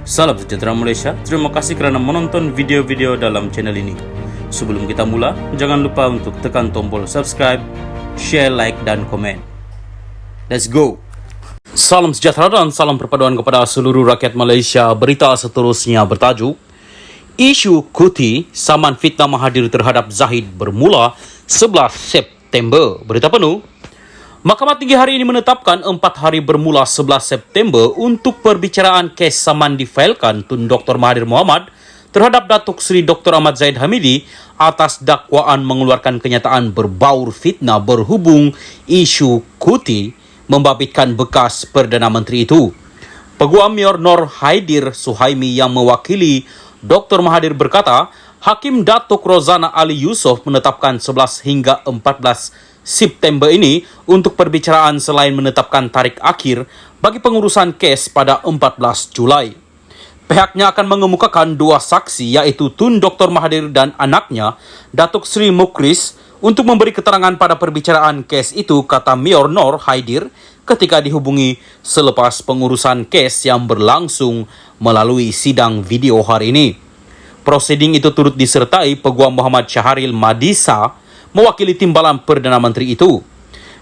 Salam sejahtera Malaysia, terima kasih kerana menonton video-video dalam channel ini. Sebelum kita mula, jangan lupa untuk tekan tombol subscribe, share, like dan komen. Let's go! Salam sejahtera dan salam perpaduan kepada seluruh rakyat Malaysia. Berita seterusnya bertajuk Isu Kuti Saman Fitnah Mahathir terhadap Zahid bermula 11 September. Berita penuh. Mahkamah Tinggi hari ini menetapkan 4 hari bermula 11 September untuk perbicaraan kes saman difailkan Tun Dr. Mahathir Mohamad terhadap Datuk Seri Dr. Ahmad Zahid Hamidi atas dakwaan mengeluarkan kenyataan berbaur fitnah berhubung isu Kuti membabitkan bekas Perdana Menteri itu. Peguam Mayor Nur Haidir Suhaimi yang mewakili Dr. Mahathir berkata, Hakim Datuk Rozana Ali Yusof menetapkan 11 hingga 14 September ini untuk perbicaraan selain menetapkan tarikh akhir bagi pengurusan kes pada 14 Julai. Pihaknya akan mengemukakan 2 saksi iaitu Tun Dr. Mahathir dan anaknya Datuk Seri Mukris untuk memberi keterangan pada perbicaraan kes itu, kata Mayor Nur Haidir ketika dihubungi selepas pengurusan kes yang berlangsung melalui sidang video hari ini. Prosiding itu turut disertai Peguam Muhammad Syahril Madisa mewakili timbalan Perdana Menteri itu.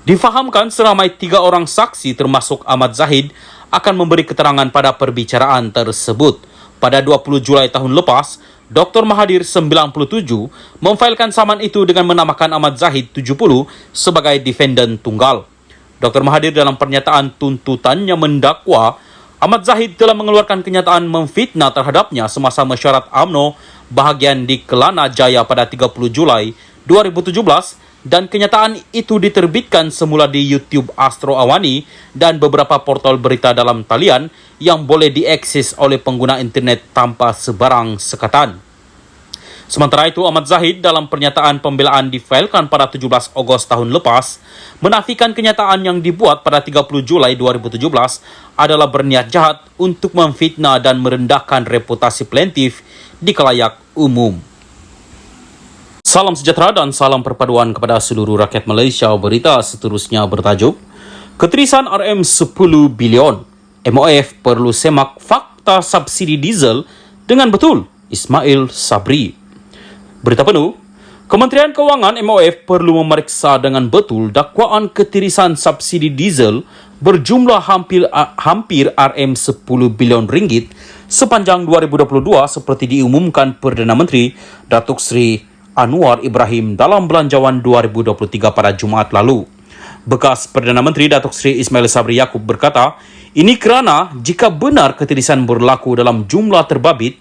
Difahamkan seramai 3 orang saksi termasuk Ahmad Zahid akan memberi keterangan pada perbicaraan tersebut. Pada 20 Julai tahun lepas, Dr. Mahathir 97 memfailkan saman itu dengan menamakan Ahmad Zahid 70 sebagai defendant tunggal. Dr. Mahathir dalam pernyataan tuntutannya mendakwa Ahmad Zahid telah mengeluarkan kenyataan memfitnah terhadapnya semasa mesyuarat UMNO bahagian di Kelana Jaya pada 30 Julai 2017 dan kenyataan itu diterbitkan semula di YouTube Astro Awani dan beberapa portal berita dalam talian yang boleh diakses oleh pengguna internet tanpa sebarang sekatan. Sementara itu, Ahmad Zahid dalam pernyataan pembelaan difailkan pada 17 Ogos tahun lepas menafikan kenyataan yang dibuat pada 30 Julai 2017 adalah berniat jahat untuk memfitnah dan merendahkan reputasi plaintiff di khalayak umum. Salam sejahtera dan salam perpaduan kepada seluruh rakyat Malaysia. Berita seterusnya bertajuk Ketirisan RM10 bilion. MOF perlu semak fakta subsidi diesel dengan betul. Ismail Sabri. Berita penuh. Kementerian Kewangan MOF perlu memeriksa dengan betul dakwaan ketirisan subsidi diesel berjumlah hampir RM10 bilion ringgit sepanjang 2022 seperti diumumkan Perdana Menteri Datuk Seri Anwar Ibrahim dalam Belanjawan 2023 pada Jumaat lalu. Bekas Perdana Menteri Datuk Seri Ismail Sabri Yaakob berkata, ini kerana jika benar ketirisan berlaku dalam jumlah terbabit,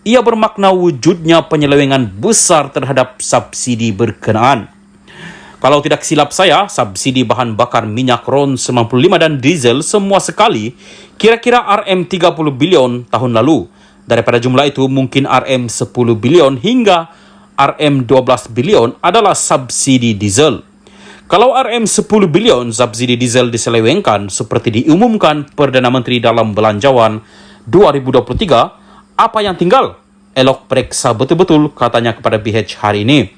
ia bermakna wujudnya penyelewengan besar terhadap subsidi berkenaan. Kalau tidak silap saya, subsidi bahan bakar minyak RON 95 dan diesel semua sekali kira-kira RM30 bilion tahun lalu. Daripada jumlah itu, mungkin RM10 bilion hingga RM12 bilion adalah subsidi diesel. Kalau RM10 bilion subsidi diesel diselewengkan seperti diumumkan Perdana Menteri dalam Belanjawan 2023, apa yang tinggal? Elok periksa betul-betul, katanya kepada BH hari ini.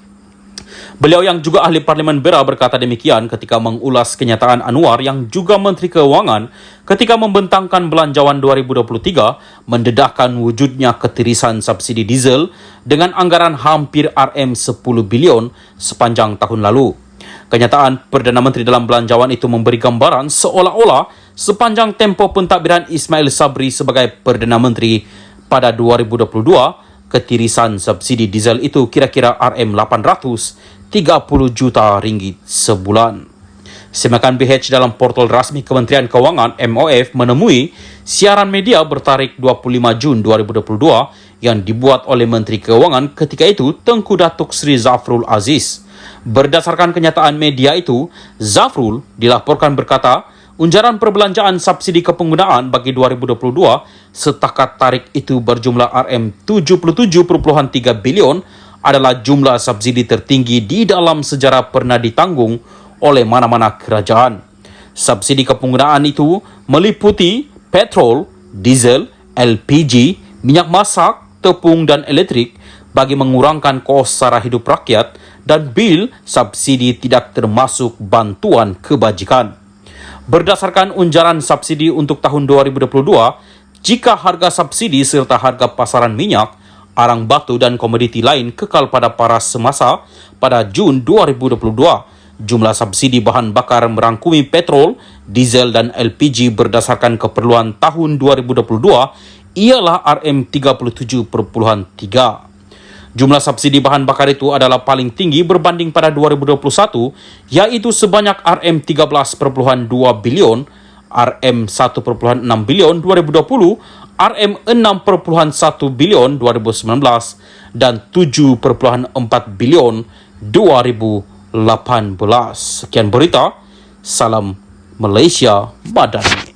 Beliau yang juga ahli Parlimen Beira berkata demikian ketika mengulas kenyataan Anwar yang juga Menteri Keuangan ketika membentangkan Belanjawan 2023 mendedahkan wujudnya ketirisan subsidi diesel dengan anggaran hampir RM10 bilion sepanjang tahun lalu. Kenyataan Perdana Menteri dalam Belanjawan itu memberi gambaran seolah-olah sepanjang tempoh pentadbiran Ismail Sabri sebagai Perdana Menteri pada 2022, ketirisan subsidi diesel itu kira-kira RM830 juta ringgit sebulan. Semakan BH dalam portal rasmi Kementerian Kewangan MOF menemui siaran media bertarikh 25 Jun 2022 yang dibuat oleh Menteri Kewangan ketika itu Tengku Datuk Seri Zafrul Aziz. Berdasarkan kenyataan media itu, Zafrul dilaporkan berkata, unjaran perbelanjaan subsidi kepenggunaan bagi 2022 setakat tarikh itu berjumlah RM77.3 bilion adalah jumlah subsidi tertinggi di dalam sejarah pernah ditanggung oleh mana-mana kerajaan. Subsidi kepenggunaan itu meliputi petrol, diesel, LPG, minyak masak, tepung dan elektrik bagi mengurangkan kos sara hidup rakyat dan bil subsidi tidak termasuk bantuan kebajikan. Berdasarkan unjaran subsidi untuk tahun 2022, Jika harga subsidi serta harga pasaran minyak, arang batu dan komoditi lain kekal pada paras semasa pada Jun 2022, jumlah subsidi bahan bakar merangkumi petrol, diesel dan LPG berdasarkan keperluan tahun 2022 ialah Rm37.3. Jumlah subsidi bahan bakar itu adalah paling tinggi berbanding pada 2021, yaitu sebanyak Rm13.2 bilion, Rm1.6 bilion 2020, Rm6.1 bilion 2019, dan 7.4 bilion 2018. Sekian berita, salam Malaysia Madani.